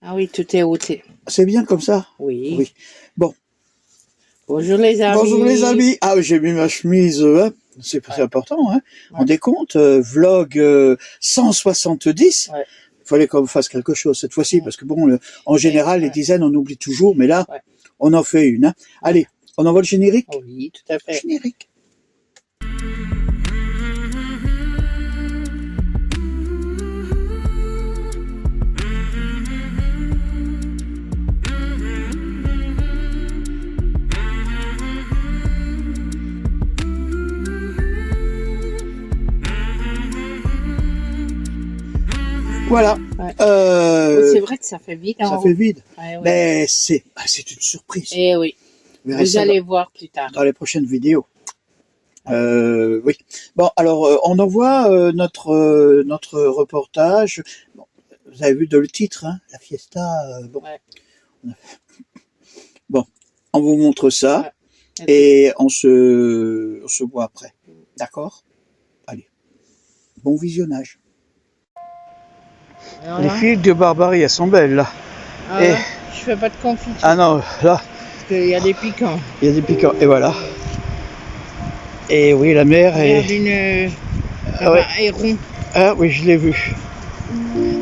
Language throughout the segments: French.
Ah oui, tout est ôté. C'est bien comme ça? Oui. Oui. Bon. Bonjour les amis. Bonjour les amis. Ah, j'ai mis ma chemise, hein. C'est important, hein. Ouais. On décompte, vlog 170. Ouais. Il fallait qu'on fasse quelque chose cette fois-ci, parce que bon, en général, les dizaines, on oublie toujours, mais là, on en fait une, hein. Allez, on envoie le générique? Oui, tout à fait. Générique. Voilà. Ouais. C'est vrai que ça fait vide. Ça fait vide. Ouais, ouais. Mais c'est une surprise. Eh oui. Vous allez voir plus tard. Dans les prochaines vidéos. Oui. Bon, alors, on envoie notre reportage. Bon, vous avez vu dans le titre, hein, la fiesta. Bon. Ouais. Bon, on vous montre ça. Ouais. Et on se voit après. D'accord? Allez. Bon visionnage. Alors les filles de Barbarie, elles sont belles, là. Ah, et... je fais pas de confiture. Ah non, là. Parce qu'il y a des piquants. Il y a des piquants, et voilà. Et oui, la mer est... Il y a un rond. Ah oui, je l'ai vu.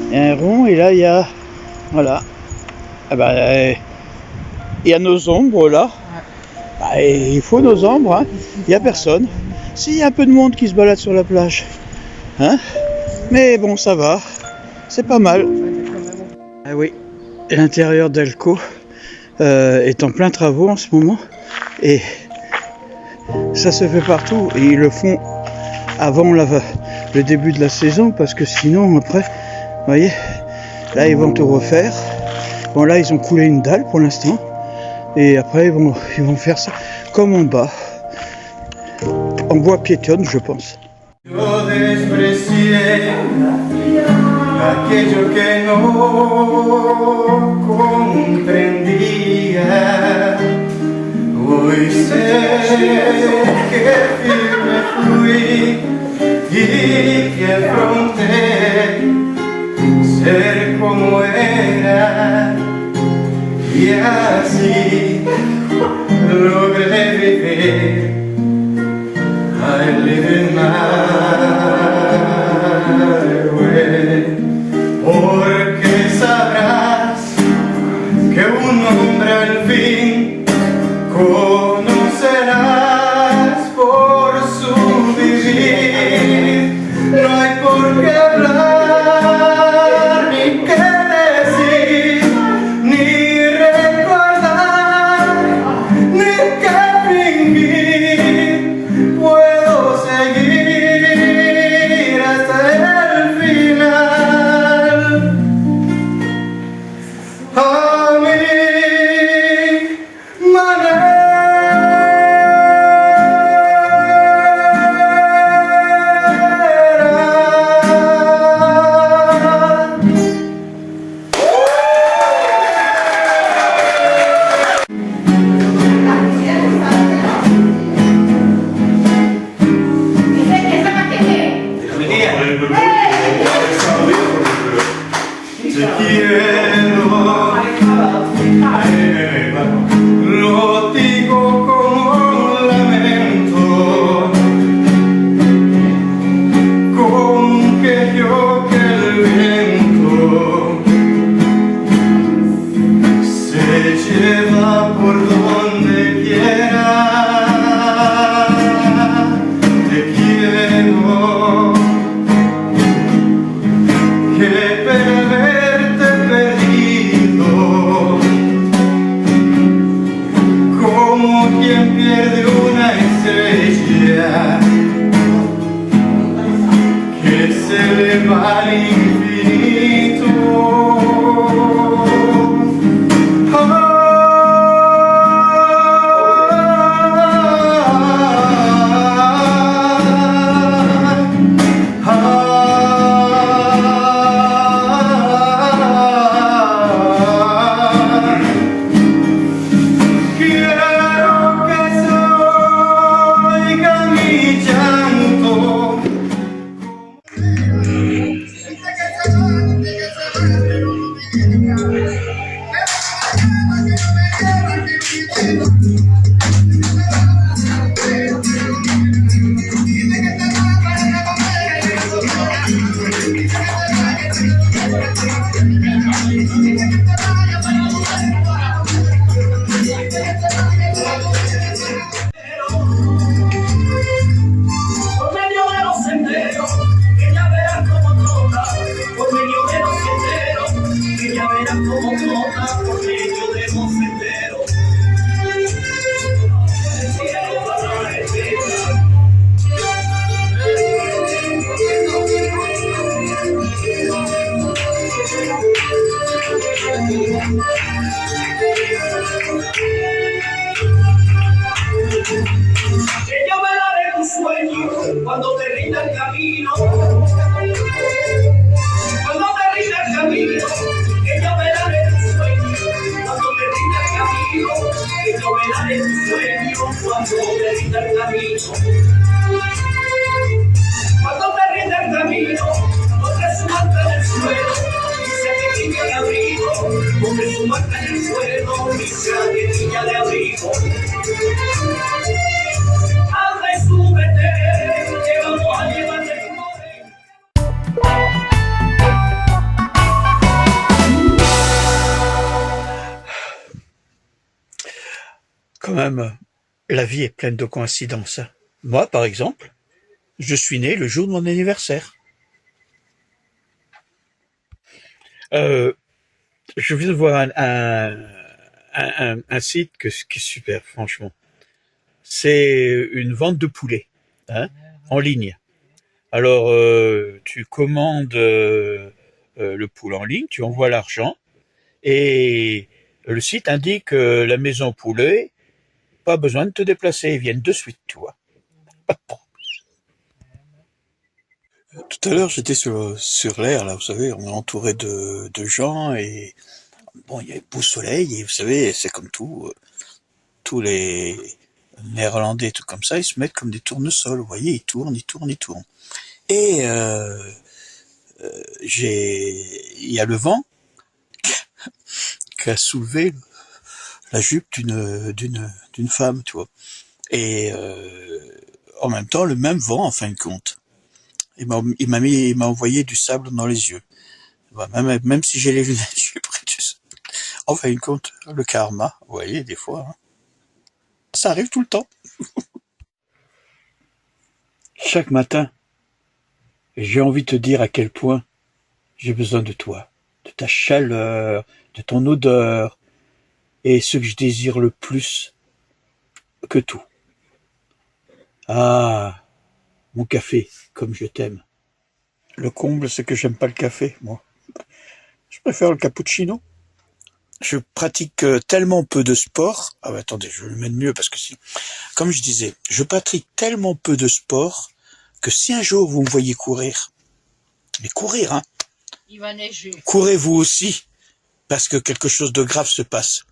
Il y a un rond, et là, il y a... Voilà. Ah bah, il y a nos ombres, là. Bah, il faut nos ombres, hein. Il n'y a personne. Si, il y a un peu de monde qui se balade sur la plage. Hein? Mais bon, ça va. C'est pas mal. Ah oui, l'intérieur d'Elco est en plein travaux en ce moment. Et ça se fait partout. Et ils le font avant le début de la saison. Parce que sinon, après, vous voyez, là, ils vont tout refaire. Bon, là, ils ont coulé une dalle pour l'instant. Et après, ils vont faire ça comme en bas. En bois piétonne, je pense. Aquello que no comprendía, hoy sé que firme fui y que afronté ser como era, y así logré vivir. I live in my way. Porque sabrás que un hombre al fin conocerás por su vivir. No hay por qué hablar, ni qué decir, ni recordar, ni qué fingir. Puedo seguir hasta el final. A mí Por medio de los senderos, ella verá como toca. Por medio de los senderos, ella verá como toca. Por medio de los senderos. Cielo para la estrella. Ella verá de tu sueño cuando te rinda el camino. Cuando te rinda el camino, ella verá de tu sueño. Cuando te rinda el camino, ella verá de tu sueño. Cuando te rinda el camino. Cuando te rinda el camino, pondré su marca en el suelo. Dice que niña de abrigo, pondré su marca en el suelo. Dice que niña de abrigo. Anda y súbete, que vamos a llevarte tu moreno. Quand même, la vie est pleine de coïncidences. Moi, par exemple, je suis né le jour de mon anniversaire. Je viens de voir un site qui est super, franchement. C'est une vente de poulets, hein, en ligne. Alors, tu commandes le poulet en ligne, tu envoies l'argent, et le site indique la maison poulet, pas besoin de te déplacer, ils viennent de suite, tu vois. Pas de problème. Tout à l'heure, j'étais sur l'air, là, vous savez, on est entouré de gens, et bon, il y a beau soleil, et vous savez, c'est comme tout, tous les Néerlandais, tout comme ça, ils se mettent comme des tournesols, vous voyez, ils tournent. Et il y a le vent qui a soulevé la jupe d'une femme, tu vois. Et en même temps, le même vent, en fin de compte. Il m'a envoyé du sable dans les yeux. Bah, même si j'ai les lunettes, je suis prêt. En fin de compte, le karma, vous voyez, des fois, hein. Ça arrive tout le temps. Chaque matin, j'ai envie de te dire à quel point j'ai besoin de toi, de ta chaleur, de ton odeur, et ce que je désire le plus que tout. Ah, mon café, comme je t'aime. Le comble, c'est que j'aime pas le café, moi. Je préfère le cappuccino. Je pratique tellement peu de sport. Ah bah attendez, je vais le mettre mieux parce que si, comme je disais, je pratique tellement peu de sport que si un jour vous me voyez courir, mais courir, hein, Il va neiger. courez vous aussi, parce que quelque chose de grave se passe.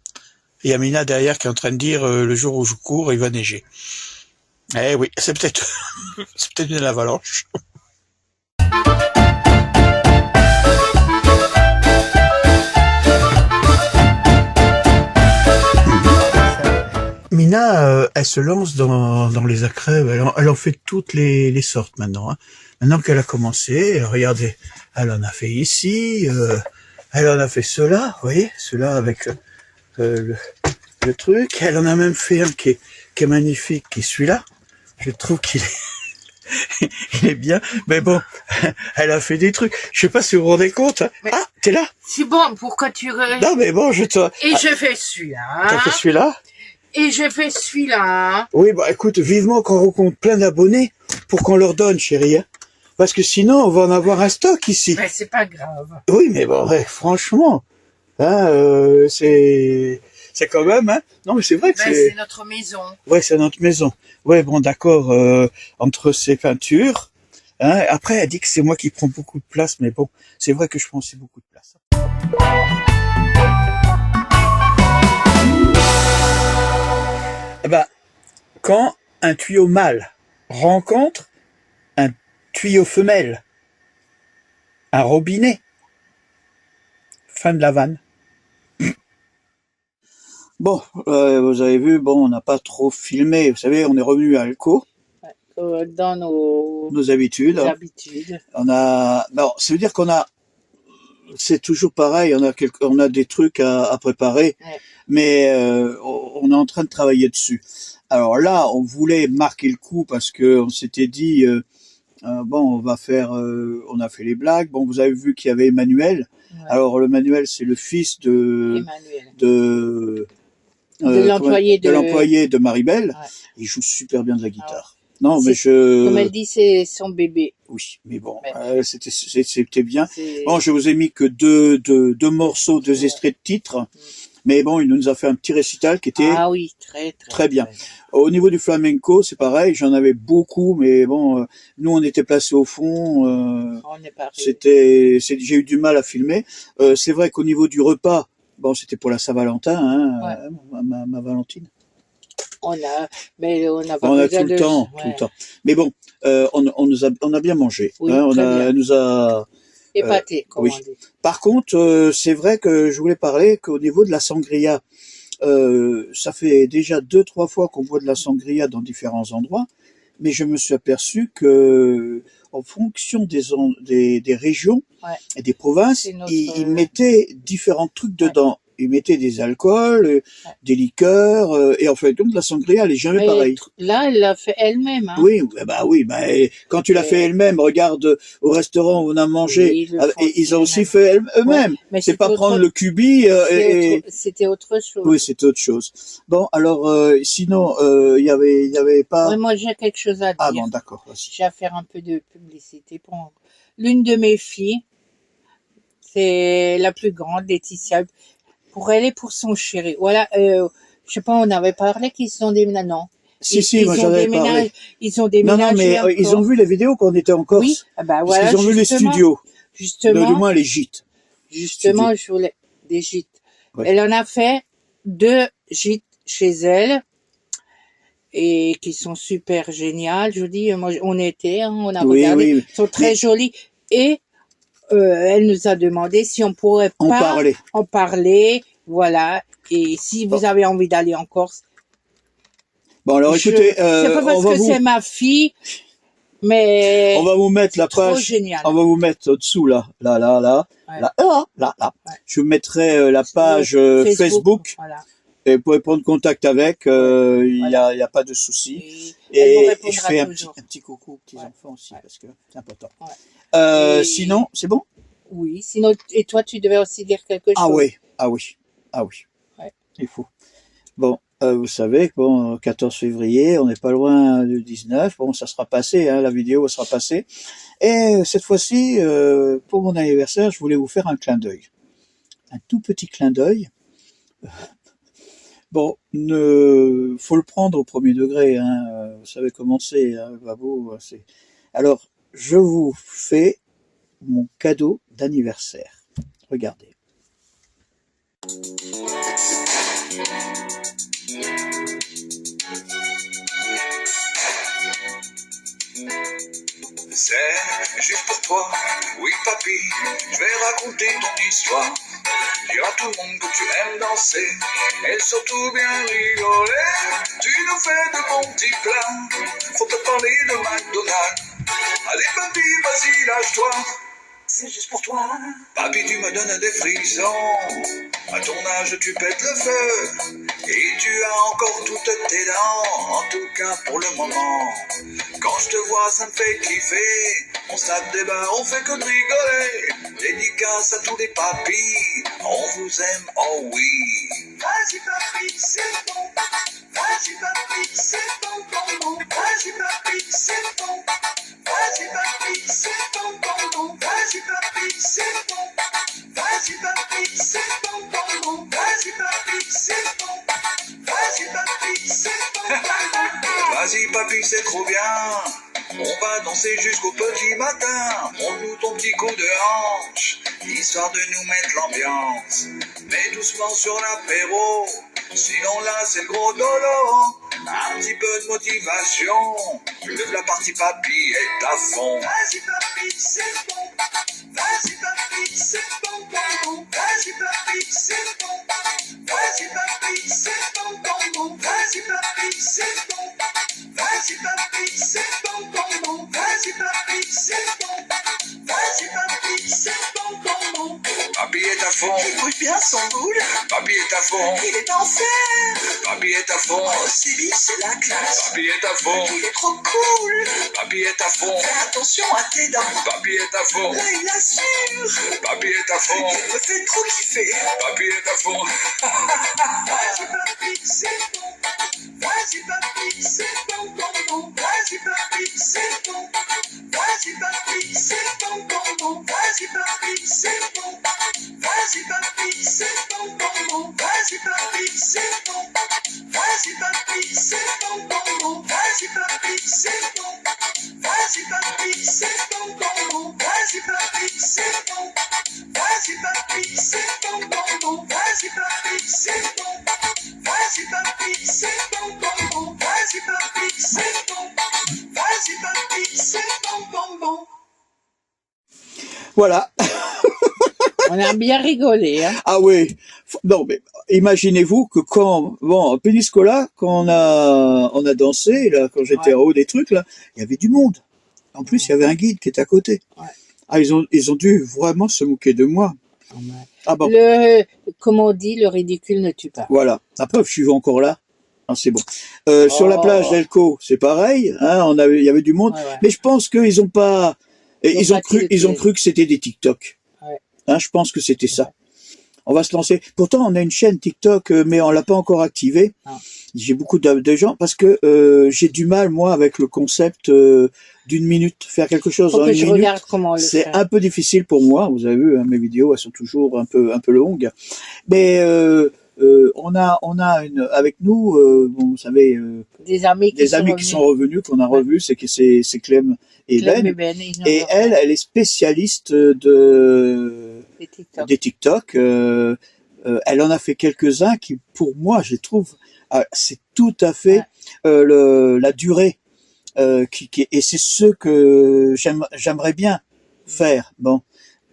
Il y a Mina derrière qui est en train de dire le jour où je cours, il va neiger. Eh oui, c'est peut-être c'est peut-être une avalanche. Mina, elle se lance dans les accrèves, elle en fait toutes les sortes maintenant. Hein. Maintenant qu'elle a commencé, regardez, elle en a fait ici, elle en a fait cela, vous voyez, cela avec le truc. Elle en a même fait un qui est magnifique, qui est celui-là. Je trouve qu'il est, il est bien, mais bon, elle a fait des trucs. Je sais pas si vous vous rendez compte. Hein. Mais ah, t'es là? C'est bon, pourquoi tu... Non, mais bon, je te... Et je fais celui-là. T'as fait celui-là? Et je fais celui-là. Oui, bah écoute, vivement qu'on rencontre plein d'abonnés pour qu'on leur donne, chérie. Hein. Parce que sinon, on va en avoir un stock ici. Ben, c'est pas grave. Oui, mais bon, ouais, franchement, hein, c'est quand même, hein. Non, mais c'est vrai que Ben, c'est notre maison. Ouais, c'est notre maison. Ouais, bon, d'accord, entre ces peintures, hein. Après, elle dit que c'est moi qui prends beaucoup de place, mais bon, c'est vrai que je prends aussi beaucoup de place. Eh ben, quand un tuyau mâle rencontre un tuyau femelle, un robinet, fin de la vanne. Bon, vous avez vu, bon, on n'a pas trop filmé, vous savez, on est revenu à Alco. Dans nos Nos habitudes. habitudes. On a, bon, ça veut dire qu'on a c'est toujours pareil. On a des trucs à préparer, Ouais. mais on est en train de travailler dessus. Alors là, on voulait marquer le coup parce que on s'était dit bon, on a fait les blagues. Bon, vous avez vu qu'il y avait Emmanuel. Ouais. Alors le Manuel, c'est le fils Emmanuel. de De l'employé de Maribel. Ouais. Il joue super bien de la guitare. Non, mais Comme elle dit, c'est son bébé. oui, mais bon, Ouais. c'était bien. C'est- Bon, je vous ai mis que deux morceaux, deux extraits de titres, mais bon, il nous a fait un petit récital qui était Ah oui, très bien. Au niveau du flamenco, c'est pareil, j'en avais beaucoup, mais bon, nous on était placés au fond. On n'est pas arrivé. J'ai eu du mal à filmer. C'est vrai qu'au niveau du repas, bon, c'était pour la Saint-Valentin, hein, ma Valentine. Mais on n'a pas On a besoin tout le temps, ouais. tout le temps. Mais bon, on a bien mangé. Oui, Hein, très bien. elle nous a. Épaté, comme oui. on dit. Par contre, c'est vrai que je voulais parler qu'au niveau de la sangria, ça fait déjà 2-3 fois qu'on boit de la sangria dans différents endroits, mais je me suis aperçu que en fonction des régions Ouais. et des provinces, C'est notre- ils mettaient différents trucs Ouais. dedans. Ils mettaient des alcools, des liqueurs, et en fait, donc la sangria, elle est jamais Mais pareille. là, elle l'a fait elle-même. Hein. Oui, quand tu l'as fait elle-même, regarde au restaurant où on a mangé, Oui, ils le font ils ont aussi eux-mêmes. fait eux-mêmes. Ouais, mais C'est c'était pas autre- prendre le cubi C'était autre chose. oui, c'est autre chose. Bon, alors sinon, il y avait pas. Ouais, moi, j'ai quelque chose à dire. Ah bon, d'accord. Vas-y. J'ai à faire un peu de publicité pour l'une de mes filles. C'est la plus grande, Laetitia. Pour elle et pour son chéri. Voilà, je sais pas, on avait parlé qu'ils sont déménagés. Non. Si, moi j'en avais parlé. Ils ont Non, déménagé. mais ils ont vu les vidéos quand on était en Corse. Oui, ah bah Parce voilà. qu'ils ont vu les justement, studios, Justement, du moins les gîtes. Justement, je voulais des gîtes. Ouais. Elle en a fait 2 gîtes chez elle et qui sont super géniales. Je vous dis, moi, on était, hein, on a Oui, regardé, oui. ils sont très jolis. Et elle nous a demandé si on pourrait On pas parlait. en parler, voilà. Et si vous avez envie d'aller en Corse, Bon, alors écoutez, c'est pas parce que c'est ma fille, mais on va vous mettre la trop page. génial. On va vous mettre au-dessous là. Ouais. Là. Ouais. Je vous mettrai la page Facebook. Voilà. Et vous pouvez prendre contact avec, il y a pas de souci. Elle vous Et je répondra fais un toujours. petit coucou aux petits enfants aussi, parce que c'est important. Ouais. Et- Sinon, c'est bon? Oui, sinon, et toi, tu devais aussi dire quelque chose. Ah oui. Ouais. Il faut. Bon, vous savez, bon, 14 février, on n'est pas loin du 19. Bon, ça sera passé, hein, la vidéo sera passée. Et cette fois-ci, pour mon anniversaire, je voulais vous faire un clin d'œil. Un tout petit clin d'œil. Bon, faut le prendre au premier degré, hein. Vous savez comment c'est, hein, Babou, c'est. Alors, je vous fais mon cadeau d'anniversaire. Regardez. C'est juste pour toi, oui papy, je vais raconter ton histoire. Dire à tout le monde que tu aimes danser et surtout bien rigoler. Tu nous fais de bons petits plats, faut te parler de McDonald's. Allez papy, vas-y, lâche-toi, c'est juste pour toi. Papy, tu me donnes des frissons, à ton âge tu pètes le feu. Et tu as encore toutes tes dents, en tout cas pour le moment. Quand je te vois, ça me fait kiffer. On se tape des barres, on fait que de rigoler. Dédicace à tous les papis, on vous aime, oh oui. Vas-y papi, c'est bon. Vas-y papi, c'est bon, bon, bon. Vas-y papi, c'est bon. Vas-y papi, c'est bon, bon, bon. Vas-y papi, c'est bon. Vas-y papi, c'est bon, bon, bon. Vas-y papi, c'est bon. Vas-y papi, c'est bon, bon, bon. Vas-y papi, c'est trop bien. On va danser jusqu'au petit matin. Montre-nous ton petit coup de hanche, histoire de nous mettre l'ambiance. Mets doucement sur l'apéro, sinon là c'est le gros dolo. Un petit peu de motivation, lève la partie papy est à fond. Vas-y papi, c'est bon. Vas-y papi, c'est bon, bon, bon. Vas-y papi, c'est bon. Vas-y papi, c'est bon, bon, bon. Vas-y papi, c'est bon. Vas-y papi, c'est bon, bon, bon. Vas-y papi, c'est bon. Vas-y papi, c'est bon, bon, bon. est à fond. Il bouge bien son boule. Papy est à fond. Il est en fer. Papy est à fond. Oh, c'est lui, c'est la classe. Papy est à fond. Il est trop cool. Papy est à fond. Fais attention à tes dents. Papy est à fond. Là, il assure. Papy est à fond. Il me fait trop kiffer. Papy est à fond. Vas-y, papy, c'est bon. Vas-y, papy, c'est bon, bon, bon. Vas-y, papy, c'est bon. Vas-y, papy, c'est bon, bon, bon. Vas-y, papy, c'est bon. Vas-y, papy, c'est bon, bon, bon. Vas-y, papy, c'est bon. Vas-y, papy, c'est bon, bon, bon. Vas-y, papy, c'est bon. Vas-y, papy, c'est bon, bon, bon. Vas-y, papy, c'est bon. Vas-y, papy, c'est bon, bon, bon. Vas-y, papy, c'est bon. Vas-y, papy, c'est bon, bon, bon. Vas-y, papy, c'est bon. Vas-y, papy, c'est bon, bon, bon. Voilà. On a bien rigolé, hein. Ah oui. Non, mais imaginez-vous que quand, bon, Péniscola, quand on a dansé, là, quand j'étais Ouais. en haut des trucs, là, il y avait du monde. En plus, il y avait un guide qui était à côté. Ouais. Ah, ils ont dû vraiment se moquer de moi. Ah bon. Comme on dit, le ridicule ne tue pas. Voilà. La preuve, je suis encore là. Ah, c'est bon. Sur la Oh. plage d'Elco, c'est pareil. Hein, il y avait du monde. Ouais, ouais. Mais je pense qu'ils ont pas, ils ont tilté. cru que c'était des TikTok. Ouais. Hein, je pense que c'était ça. On va se lancer. Pourtant, on a une chaîne TikTok, mais on l'a pas encore activée. Ah. J'ai beaucoup de gens parce que j'ai du mal, moi, avec le concept d'une minute. Faire quelque chose Faut en que une je minute, regarde comment on le c'est fait. un peu difficile pour moi. Vous avez vu, hein, mes vidéos, elles sont toujours un peu longues. Mais on a avec nous, bon, vous savez, Des amis des amis qui sont revenus, qu'on a revus, c'est Clem et Clem Ben. et Ben, ils nous Et ont elle est spécialiste fait des TikTok. des TikTok. Elle en a fait quelques-uns qui, pour moi, je les trouve, c'est tout à fait la durée et c'est ce que j'aimerais bien faire. Bon,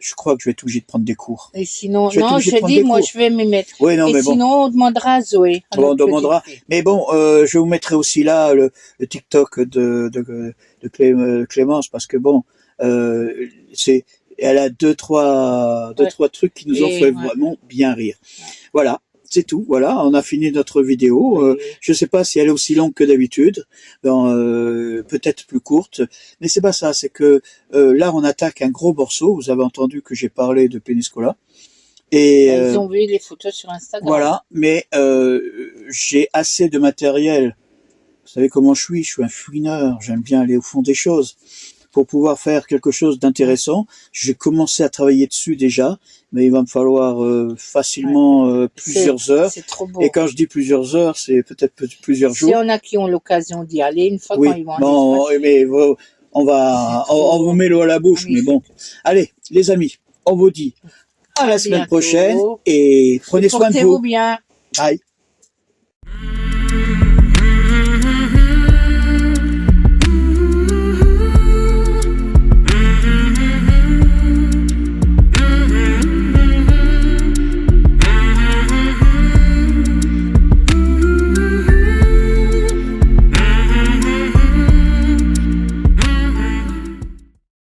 je crois que je vais être obligé de prendre des cours. Et sinon, Je vais être non, obligé de je prendre dis, des moi, cours. je vais m'y mettre. Oui, non, Et mais bon. sinon, on demandera à Zoé. à Bon, on notre petite demandera. fille. Mais bon, je vous mettrai aussi là le TikTok de Clémence parce que bon, elle a deux trois trucs qui nous ont Et, fait ouais. vraiment bien rire. Voilà, c'est tout. Voilà, on a fini notre vidéo. Oui. Je sais pas si elle est aussi longue que d'habitude, peut-être plus courte, mais c'est pas ça. C'est que là, on attaque un gros morceau. Vous avez entendu que j'ai parlé de Péniscola. Et Ils ont vu les photos sur Instagram. voilà, mais j'ai assez de matériel. Vous savez comment je suis un fouineur, j'aime bien aller au fond des choses. Pour pouvoir faire quelque chose d'intéressant, j'ai commencé à travailler dessus déjà, mais il va me falloir facilement plusieurs heures. C'est trop beau. Et quand je dis plusieurs heures, c'est peut-être plusieurs S'il jours. y en a qui ont l'occasion d'y aller, une fois Oui, quand ils vont en bon, Espagne. mais on vous met l'eau à la bouche, Oui, mais bon. Allez, les amis, on vous dit à la semaine bientôt. prochaine et prenez soin de Portez-vous vous. bien. Bye.